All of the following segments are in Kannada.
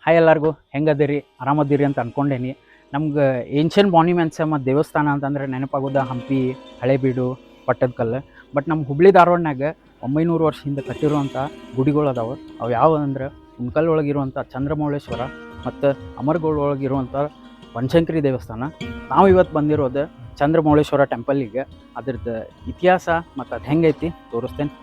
ಹಾಯ್ ಎಲ್ಲರಿಗೂ ಹೆಂಗದಿರಿ ಆರಾಮದಿರಿ ಅಂತ ಅಂದ್ಕೊಂಡೇನಿ. ನಮ್ಗೆ ಏನ್ಷಿಯನ್ ಮಾನ್ಯುಮೆಂಟ್ಸ್ ಮತ್ತು ದೇವಸ್ಥಾನ ಅಂತಂದ್ರೆ ನೆನಪಾಗೋದು ಹಂಪಿ, ಹಳೇಬೀಡು, ಪಟ್ಟದಕಲ್ಲು. ಬಟ್ ನಮ್ಮ ಹುಬ್ಳಿ ಧಾರವಾಡನಾಗ 900 ವರ್ಷ ಹಿಂದೆ ಕಟ್ಟಿರುವಂಥ ಗುಡಿಗಳು ಅದಾವೆ. ಅವು ಯಾವ ಅಂದ್ರೆ ಉಣ್ಕಲ್ ಒಳಗಿರುವಂಥ ಚಂದ್ರಮೌಳೇಶ್ವರ ಮತ್ತು ಅಮರಗೋಳ ಒಳಗಿರುವಂಥ ಬನಶಂಕರಿ ದೇವಸ್ಥಾನ. ನಾವು ಇವತ್ತು ಬಂದಿರೋದು ಚಂದ್ರಮೌಳೇಶ್ವರ ಟೆಂಪಲ್ಲಿಗೆ. ಅದ್ರದ್ದು ಇತಿಹಾಸ ಮತ್ತು ಅದು ಹೆಂಗೈತಿ ತೋರಿಸ್ತೇನೆ.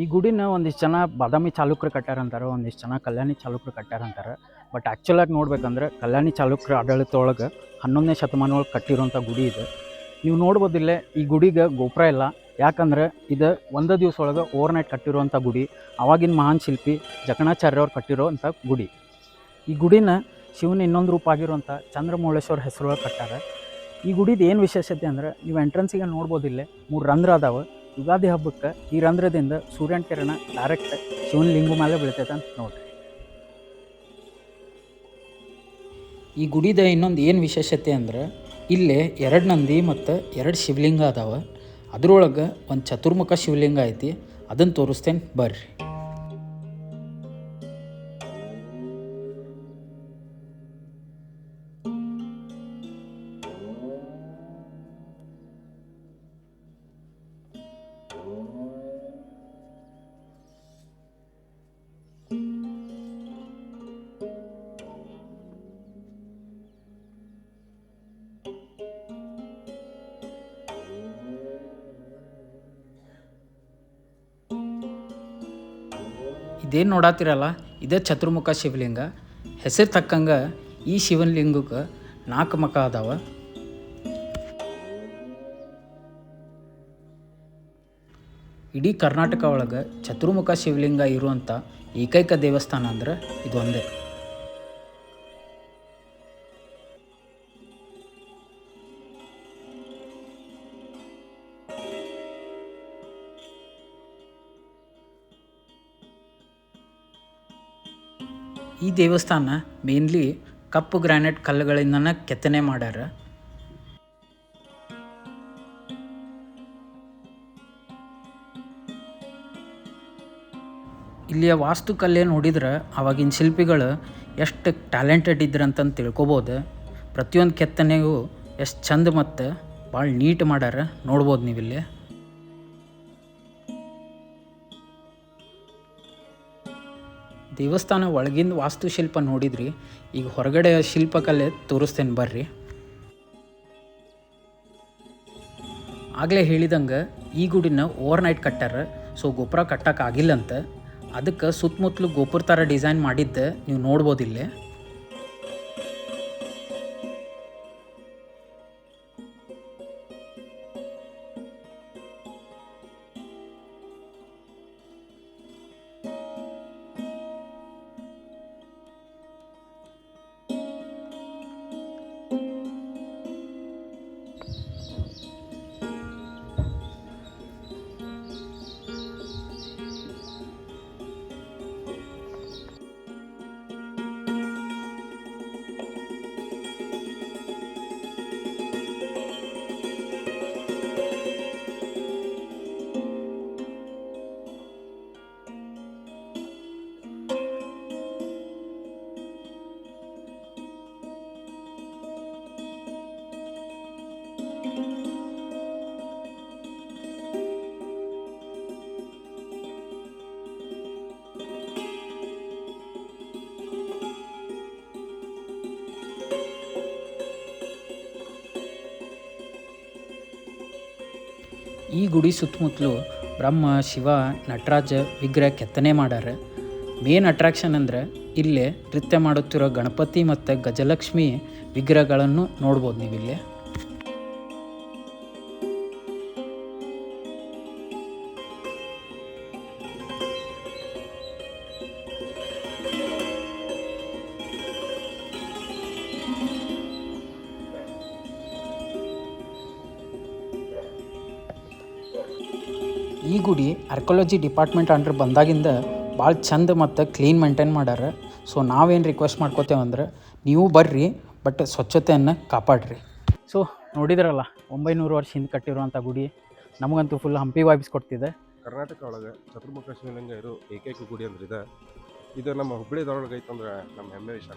ಈ ಗುಡಿನ ಒಂದಿಷ್ಟು ಜನ ಬಾದಾಮಿ ಚಾಲುಕ್ಯರು ಕಟ್ಟಾರಂತಾರೆ, ಒಂದಿಷ್ಟು ಜನ ಕಲ್ಯಾಣಿ ಚಾಲುಕ್ಯರು ಕಟ್ಟಾರಂತಾರೆ. ಬಟ್ ಆ್ಯಕ್ಚುಲಾಗಿ ನೋಡ್ಬೇಕಂದ್ರೆ ಕಲ್ಯಾಣಿ ಚಾಲುಕ್ಯರ ಆಡಳಿತದೊಳಗೆ 11ನೇ ಶತಮಾನದೊಳಗೆ ಕಟ್ಟಿರುವಂಥ ಗುಡಿ ಇದೆ. ನೀವು ನೋಡ್ಬೋದಿಲ್ಲ, ಈ ಗುಡಿಗೆ ಗೋಪುರ ಇಲ್ಲ. ಯಾಕಂದ್ರೆ ಇದು ಒಂದು ದಿವಸ ಒಳಗೆ ಓವರ್ನೈಟ್ ಕಟ್ಟಿರುವಂಥ ಗುಡಿ. ಆವಾಗಿನ ಮಹಾನ್ ಶಿಲ್ಪಿ ಜಕಣಾಚಾರ್ಯವ್ರು ಕಟ್ಟಿರೋವಂಥ ಗುಡಿ. ಈ ಗುಡಿನ ಶಿವನ ಇನ್ನೊಂದು ರೂಪ ಆಗಿರುವಂಥ ಚಂದ್ರಮೌಳೇಶ್ವರ ಹೆಸರೊಳಗೆ ಕಟ್ಟಾರ. ಈ ಗುಡಿದು ಏನು ವಿಶೇಷತೆ ಅಂದ್ರೆ, ನೀವು ಎಂಟ್ರೆನ್ಸಿಗೆ ನೋಡ್ಬೋದಿಲ್ಲ 3 ರಂಧ್ರ ಅದಾವೆ. ಯುಗಾದಿ ಹಬ್ಬಕ್ಕೆ ಈ ರಂಧ್ರದಿಂದ ಸೂರ್ಯನ ಕಿರಣ ಡೈರೆಕ್ಟ್ ಶಿವನ ಲಿಂಗು ಮೇಲೆ ಬೀಳ್ತೈತೆ ಅಂತ ನೋಡ್ರಿ. ಈ ಗುಡಿದ ಇನ್ನೊಂದು ಏನು ವಿಶೇಷತೆ ಅಂದ್ರೆ, ಇಲ್ಲೇ 2 ನಂದಿ ಮತ್ತು 2 ಶಿವಲಿಂಗ ಅದಾವೆ. ಅದ್ರೊಳಗೆ ಒಂದು ಚತುರ್ಮುಖ ಶಿವಲಿಂಗ ಐತಿ, ಅದನ್ನು ತೋರಿಸ್ತೇನೆ ಬರ್ರಿ. ಇದೇನು ನೋಡಾತಿರಲ್ಲ, ಇದೇ ಚತುರ್ಮುಖ ಶಿವಲಿಂಗ. ಹೆಸರು ತಕ್ಕಂಗೆ ಈ ಶಿವಲಿಂಗಕ್ಕೆ 4 ಮುಖ ಅದಾವ. ಇಡೀ ಕರ್ನಾಟಕ ಒಳಗೆ ಚತುರ್ಮುಖ ಶಿವಲಿಂಗ ಇರುವಂಥ ಏಕೈಕ ದೇವಸ್ಥಾನ ಅಂದ್ರೆ ಇದೊಂದೇ. ಈ ದೇವಸ್ಥಾನ ಮೇನ್ಲಿ ಕಪ್ಪು ಗ್ರಾನೈಟ್ ಕಲ್ಲುಗಳಿಂದನೇ ಕೆತ್ತನೆ ಮಾಡ್ಯಾರ. ಇಲ್ಲಿಯ ವಾಸ್ತುಕಲೆ ನೋಡಿದ್ರೆ ಆವಾಗಿನ ಶಿಲ್ಪಿಗಳು ಎಷ್ಟು ಟ್ಯಾಲೆಂಟೆಡ್ ಇದ್ರಂತಂದು ತಿಳ್ಕೊಬೋದು. ಪ್ರತಿಯೊಂದು ಕೆತ್ತನೆಗೂ ಎಷ್ಟು ಚಂದ ಮತ್ತು ಭಾಳ ನೀಟ್ ಮಾಡ್ಯಾರ, ನೋಡ್ಬೋದು ನೀವಿಲ್ಲಿ. ದೇವಸ್ಥಾನ ಒಳಗಿಂದ ವಾಸ್ತುಶಿಲ್ಪ ನೋಡಿದ್ರಿ, ಈಗ ಹೊರಗಡೆ ಶಿಲ್ಪಕಲೆ ತೋರಿಸ್ತೇನೆ ಬರ್ರಿ. ಆಗಲೇ ಹೇಳಿದಂಗೆ ಈ ಗುಡಿನ ಓವರ್ನೈಟ್ ಕಟ್ಟಾರ. ಸೊ ಗೋಪುರ ಕಟ್ಟೋಕ್ಕಾಗಿಲ್ಲಂತ, ಅದಕ್ಕೆ ಸುತ್ತಮುತ್ತಲು ಗೋಪುರ ಥರ ಡಿಸೈನ್ ಮಾಡಿದ್ದೆ ನೀವು ನೋಡ್ಬೋದಿಲ್ಲೇ. ಈ ಗುಡಿ ಸುತ್ತಮುತ್ತಲು ಬ್ರಹ್ಮ, ಶಿವ, ನಟರಾಜ ವಿಗ್ರಹ ಕೆತ್ತನೆ ಮಾಡ್ಯಾರ. ಮೇನ್ ಅಟ್ರಾಕ್ಷನ್ ಅಂದರೆ ಇಲ್ಲೇ ನೃತ್ಯ ಮಾಡುತ್ತಿರೋ ಗಣಪತಿ ಮತ್ತು ಗಜಲಕ್ಷ್ಮಿ ವಿಗ್ರಹಗಳನ್ನು ನೋಡ್ಬೋದು ನೀವಿಲ್ಲೇ. ಈ ಗುಡಿ ಆರ್ಕಿಯಾಲಜಿ ಡಿಪಾರ್ಟ್ಮೆಂಟ್ ಅಂಡರ್ ಬಂದಾಗಿಂದ ಭಾಳ ಚಂದ ಮತ್ತು ಕ್ಲೀನ್ ಮೇಂಟೈನ್ ಮಾಡ್ಯಾರ. ಸೊ ನಾವೇನು ರಿಕ್ವೆಸ್ಟ್ ಮಾಡ್ಕೋತೇವಂದ್ರೆ ನೀವು ಬರ್ರಿ, ಬಟ್ ಸ್ವಚ್ಛತೆಯನ್ನು ಕಾಪಾಡ್ರಿ. ಸೊ ನೋಡಿದ್ರಲ್ಲ 900 ವರ್ಷ ಹಿಂದೆ ಕಟ್ಟಿರುವಂಥ ಗುಡಿ ನಮಗಂತೂ ಫುಲ್ ಹಂಪಿ ವೈಬ್ಸ್ ಕೊಡ್ತಿದೆ. ಕರ್ನಾಟಕ ಒಳಗೆ ಚತುರ್ಮುಖ ಶಿವಲಿಂಗ ಇರೋ ಏಕೈಕ ಗುಡಿ ಅಂದ್ರೆ ಇದು ನಮ್ಮ ಹುಬ್ಬಳ್ಳಿದೊಳಗೆ ಐತಂದ್ರೆ ನಮ್ಮ ಹೆಮ್ಮೆ ವಿಷಯ.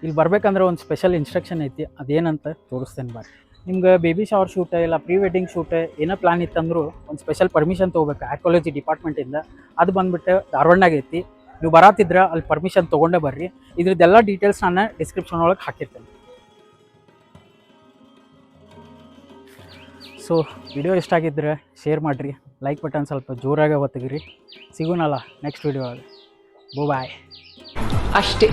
ಇಲ್ಲಿ ಬರ್ಬೇಕಂದ್ರೆ ಒಂದು ಸ್ಪೆಷಲ್ ಇನ್ಸ್ಟ್ರಕ್ಷನ್ ಐತಿ, ಅದೇನಂತ ತೋರಿಸ್ತೇನೆ ಬರ್ರಿ. ನಿಮ್ಗೆ ಬೇಬಿ ಶವರ್ ಶೂಟ್ ಇಲ್ಲ ಪ್ರೀ ವೆಡ್ಡಿಂಗ್ ಶೂಟ್ ಏನೋ ಪ್ಲಾನ್ ಇತ್ತಂದ್ರೂ ಒಂದು ಸ್ಪೆಷಲ್ ಪರ್ಮಿಷನ್ ತೊಗೋಬೇಕು ಆರ್ಕಿಯಾಲಜಿ ಡಿಪಾರ್ಟ್ಮೆಂಟಿಂದ. ಅದು ಬಂದುಬಿಟ್ಟು ಧಾರವಾಡನಾಗ ಐತಿ. ನೀವು ಬರಾತಿದ್ರೆ ಅಲ್ಲಿ ಪರ್ಮಿಷನ್ ತೊಗೊಂಡೇ ಬರ್ರಿ. ಇದ್ರದ್ದೆಲ್ಲ ಡೀಟೇಲ್ಸ್ ನಾನು ಡಿಸ್ಕ್ರಿಪ್ಷನ್ ಒಳಗೆ ಹಾಕಿರ್ತೇನೆ. ಸೊ ವಿಡಿಯೋ ಇಷ್ಟ ಆಗಿದ್ದರೆ ಶೇರ್ ಮಾಡಿರಿ, ಲೈಕ್ ಬಟನ್ ಸ್ವಲ್ಪ ಜೋರಾಗಿ ಒತ್ತಿಗಿರಿ. ಸಿಗೋಣಲ್ಲ ನೆಕ್ಸ್ಟ್ ವಿಡಿಯೋ ಒಳಗೆ. ಬಾಯ್. ಅಷ್ಟೇ.